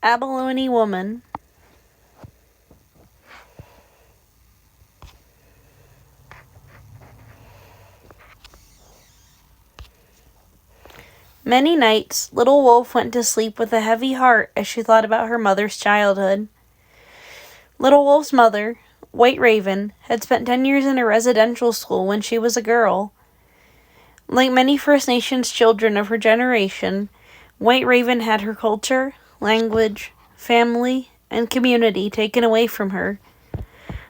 Abalone woman. Many nights, Little Wolf went to sleep with a heavy heart as she thought about her mother's childhood. Little Wolf's mother, White Raven, had spent 10 years in a residential school when she was a girl. Like many First Nations children of her generation, White Raven had her culture, language, family, and community taken away from her.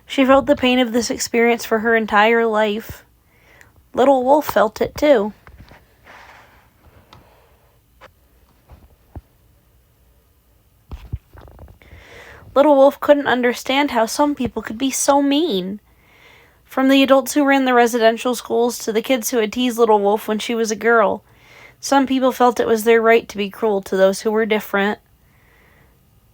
She felt the pain of this experience for her entire life. Little Wolf felt it too. Little Wolf couldn't understand how some people could be so mean. From the adults who ran the residential schools to the kids who had teased Little Wolf when she was a girl, some people felt it was their right to be cruel to those who were different.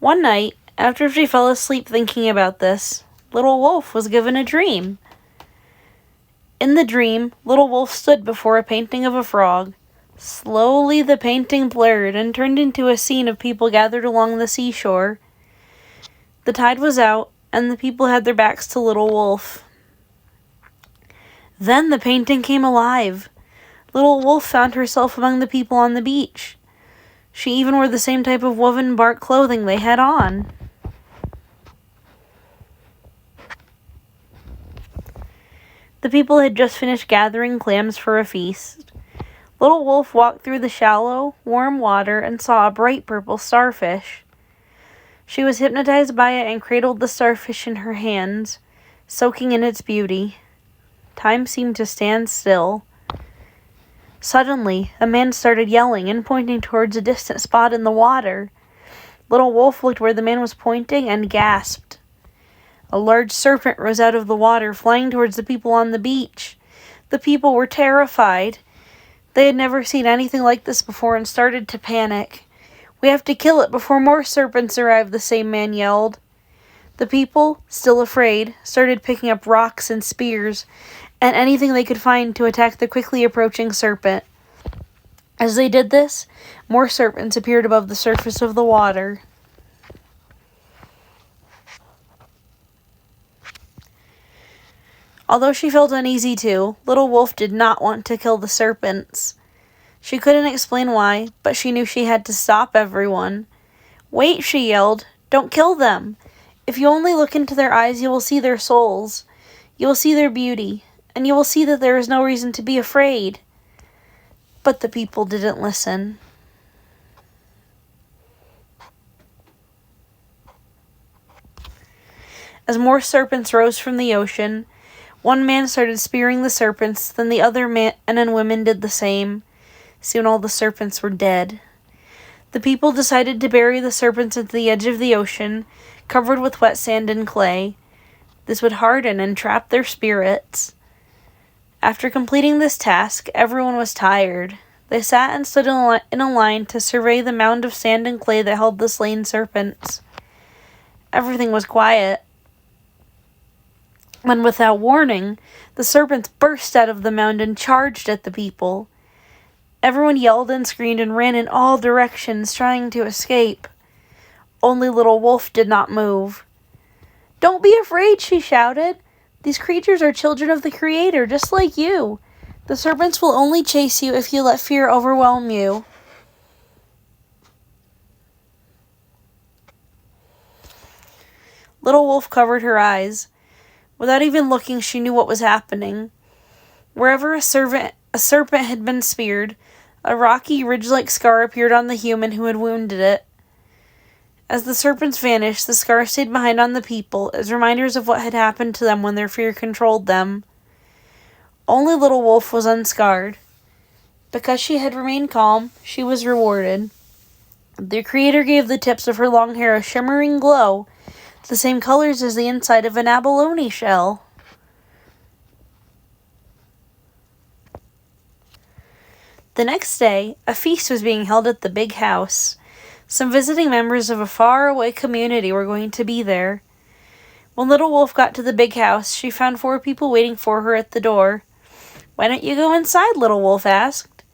One night, after she fell asleep thinking about this, Little Wolf was given a dream. In the dream, Little Wolf stood before a painting of a frog. Slowly the painting blurred and turned into a scene of people gathered along the seashore. The tide was out, and the people had their backs to Little Wolf. Then the painting came alive. Little Wolf found herself among the people on the beach. She even wore the same type of woven bark clothing they had on. The people had just finished gathering clams for a feast. Little Wolf walked through the shallow, warm water and saw a bright purple starfish. She was hypnotized by it and cradled the starfish in her hands, soaking in its beauty. Time seemed to stand still. Suddenly, a man started yelling and pointing towards a distant spot in the water. Little Wolf looked where the man was pointing and gasped. A large serpent rose out of the water, flying towards the people on the beach. The people were terrified. They had never seen anything like this before and started to panic. "We have to kill it before more serpents arrive," the same man yelled. The people, still afraid, started picking up rocks and spears and anything they could find to attack the quickly approaching serpent. As they did this, more serpents appeared above the surface of the water. Although she felt uneasy too, Little Wolf did not want to kill the serpents. She couldn't explain why, but she knew she had to stop everyone. "Wait," she yelled. "Don't kill them. If you only look into their eyes, you will see their souls. You will see their beauty, and you will see that there is no reason to be afraid." But the people didn't listen. As more serpents rose from the ocean, one man started spearing the serpents, then the other men and women did the same. Soon all the serpents were dead. The people decided to bury the serpents at the edge of the ocean, covered with wet sand and clay. This would harden and trap their spirits. After completing this task, everyone was tired. They sat and stood in a line to survey the mound of sand and clay that held the slain serpents. Everything was quiet. When, without warning, the serpents burst out of the mound and charged at the people. Everyone yelled and screamed and ran in all directions, trying to escape. Only Little Wolf did not move. "Don't be afraid," she shouted. "These creatures are children of the Creator, just like you. The serpents will only chase you if you let fear overwhelm you." Little Wolf covered her eyes. Without even looking, she knew what was happening. Wherever a serpent had been speared, a rocky, ridge-like scar appeared on the human who had wounded it. As the serpents vanished, the scar stayed behind on the people as reminders of what had happened to them when their fear controlled them. Only Little Wolf was unscarred. Because she had remained calm, she was rewarded. The Creator gave the tips of her long hair a shimmering glow, the same colors as the inside of an abalone shell. The next day, a feast was being held at the big house. Some visiting members of a faraway community were going to be there. When Little Wolf got to the big house, she found 4 people waiting for her at the door. "Why don't you go inside?" Little Wolf asked.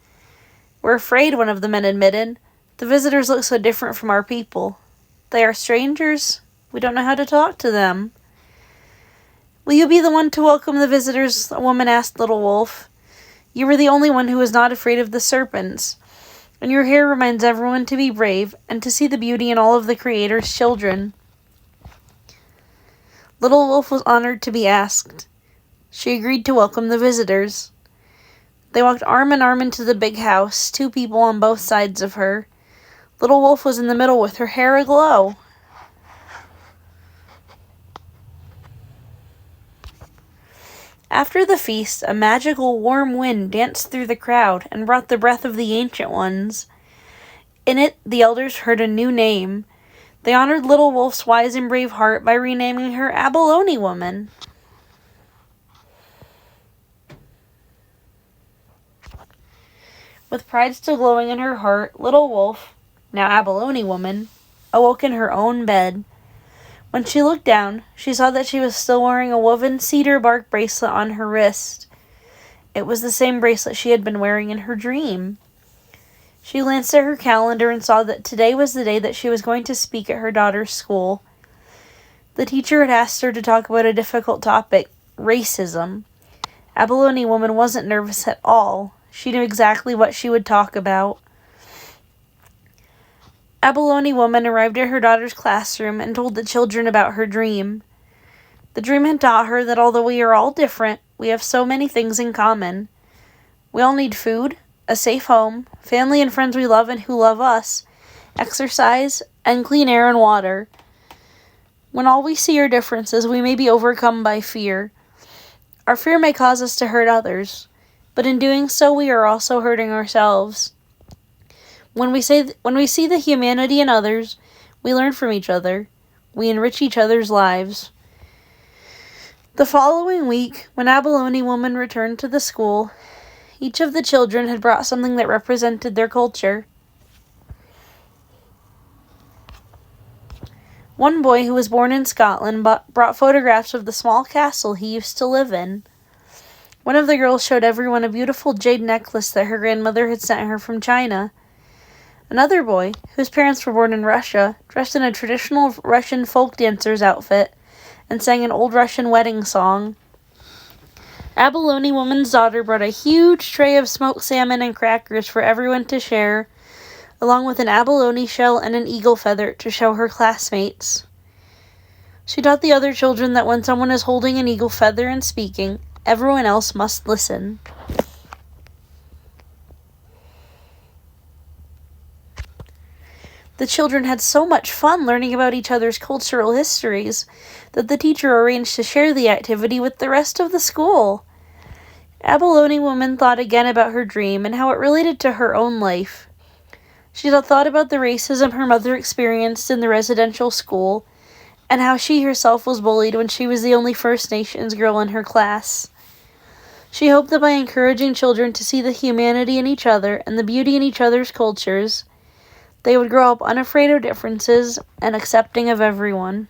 "We're afraid," one of the men admitted. "The visitors look so different from our people." They are strangers. We don't know how to talk to them." "Will you be the one to welcome the visitors?" a woman asked Little Wolf. "You are the only one who is not afraid of the serpents, and your hair reminds everyone to be brave and to see the beauty in all of the Creator's children." Little Wolf was honored to be asked. She agreed to welcome the visitors. They walked arm in arm into the big house, 2 people on both sides of her. Little Wolf was in the middle with her hair aglow. After the feast, a magical warm wind danced through the crowd and brought the breath of the Ancient Ones. In it, the elders heard a new name. They honored Little Wolf's wise and brave heart by renaming her Abalone Woman. With pride still glowing in her heart, Little Wolf, now Abalone Woman, awoke in her own bed. When she looked down, she saw that she was still wearing a woven cedar bark bracelet on her wrist. It was the same bracelet she had been wearing in her dream. She glanced at her calendar and saw that today was the day that she was going to speak at her daughter's school. The teacher had asked her to talk about a difficult topic, racism. Abalone Woman wasn't nervous at all. She knew exactly what she would talk about. Abalone Woman arrived at her daughter's classroom and told the children about her dream. The dream had taught her that although we are all different, we have so many things in common. We all need food, a safe home, family and friends we love and who love us, exercise, and clean air and water. When all we see are differences, we may be overcome by fear. Our fear may cause us to hurt others, but in doing so, we are also hurting ourselves. When we see the humanity in others, we learn from each other. We enrich each other's lives. The following week, when Abalone Woman returned to the school, each of the children had brought something that represented their culture. One boy who was born in Scotland brought photographs of the small castle he used to live in. One of the girls showed everyone a beautiful jade necklace that her grandmother had sent her from China. Another boy, whose parents were born in Russia, dressed in a traditional Russian folk dancer's outfit and sang an old Russian wedding song. Abalone Woman's daughter brought a huge tray of smoked salmon and crackers for everyone to share, along with an abalone shell and an eagle feather to show her classmates. She taught the other children that when someone is holding an eagle feather and speaking, everyone else must listen. The children had so much fun learning about each other's cultural histories that the teacher arranged to share the activity with the rest of the school. Abalone Woman thought again about her dream and how it related to her own life. She thought about the racism her mother experienced in the residential school and how she herself was bullied when she was the only First Nations girl in her class. She hoped that by encouraging children to see the humanity in each other and the beauty in each other's cultures, they would grow up unafraid of differences and accepting of everyone.